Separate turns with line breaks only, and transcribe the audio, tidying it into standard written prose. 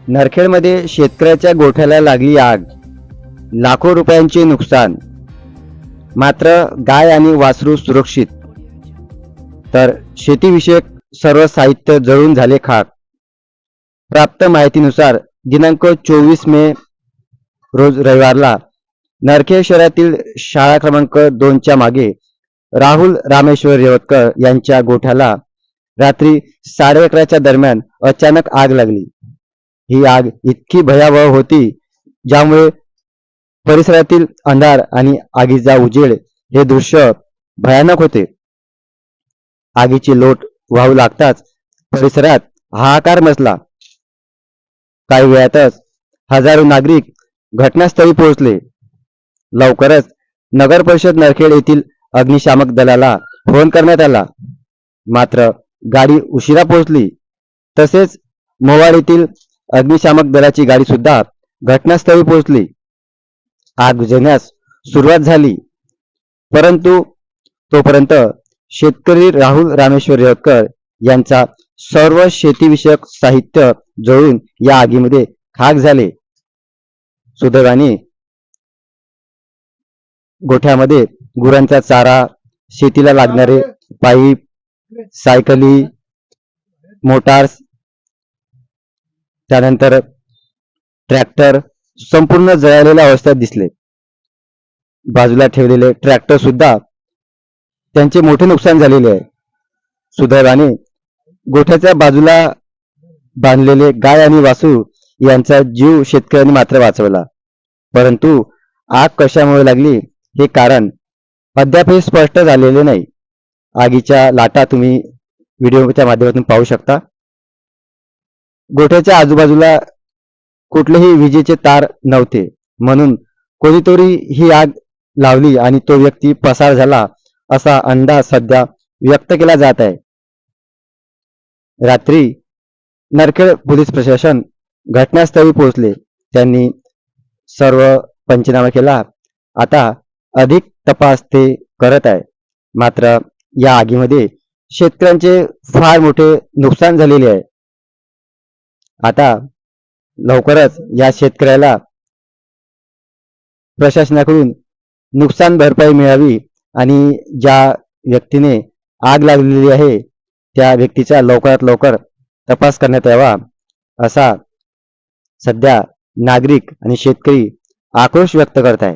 नरखेडमध्ये शेतकऱ्याच्या गोठ्याला लागली आग, लाखो रुपयांचे नुकसान. मात्र गाय आणि वासरू सुरक्षित, तर शेतीविषयक सर्व साहित्य जळून झाले खाक. प्राप्त माहितीनुसार दिनांक 24 मे रोज रविवारला नरखेड शहरातील शाळा क्रमांक 2च्या मागे राहुल रामेश्वर रेवतकर यांच्या गोठ्याला रात्री 11:30च्या दरम्यान अचानक आग लागली. ही आग इतकी भयावह होती ज्यामुळे परिसरातील अंधार आणि आगीचा उजेड हे दृश्य भयानक होते. आगीची लोट वाहू लागताच परिसरात हाहाकार मचला. काही वेळातच हजारो नागरिक घटनास्थळी पोहोचले. लवकरच नगर परिषद नरखेड येथील अग्निशामक दलाला फोन करण्यात आला, मात्र गाडी उशिरा पोहोचली. तसेच मोवाड येथील अग्निशामक दलाची गाडी सुद्धा घटनास्थळी पोहोचली. आग विझवण्यास सुरुवात झाली, परंतु तोपर्यंत शेतकरी राहुल रामेश्वर रेवतकर यांचा सर्व शेतीविषयक साहित्य जळून या आगीमध्ये खाक झाले. सुदैवाने गोठ्यामध्ये गुरांचा चारा, शेतीला लागणारे पाईप, सायकली, मोटार्स, त्यानंतर ट्रॅक्टर संपूर्ण जळालेल्या अवस्थेत दिसले. बाजूला ठेवलेले ट्रॅक्टर सुद्धा त्यांचे मोठे नुकसान झालेले आहे. सुदैवाने गोठ्याच्या बाजूला बांधलेले गाय आणि वासरू यांचा जीव शेतकऱ्यांनी मात्र वाचवला. परंतु आग कशामुळे लागली हे कारण अद्यापही स्पष्ट झालेले नाही. आगीच्या लाटा तुम्ही व्हिडिओच्या माध्यमातून पाहू शकता. गोठ्याच्या आजूबाजूला कुठलेही विजेचे तार नव्हते, म्हणून कोणीतरी ही आग लावली आणि तो व्यक्ती पसार झाला असा अंदाज सध्या व्यक्त केला जात आहे. रात्री नरखेड पोलीस प्रशासन घटनास्थळी पोहोचले. त्यांनी सर्व पंचनामा केला. आता अधिक तपास ते करत आहे. मात्र या आगीमध्ये शेतकऱ्यांचे फार मोठे नुकसान झालेले आहे. आता लवकरच या शेतकऱ्याला प्रशासनाकडून नुकसान भरपाई मिळावी आणि ज्या व्यक्तीने आग लागलेली आहे त्या व्यक्तीचा लवकरात लवकर तपास करण्यात यावा, असा सध्या नागरिक आणि शेतकरी आक्रोश व्यक्त करत आहे.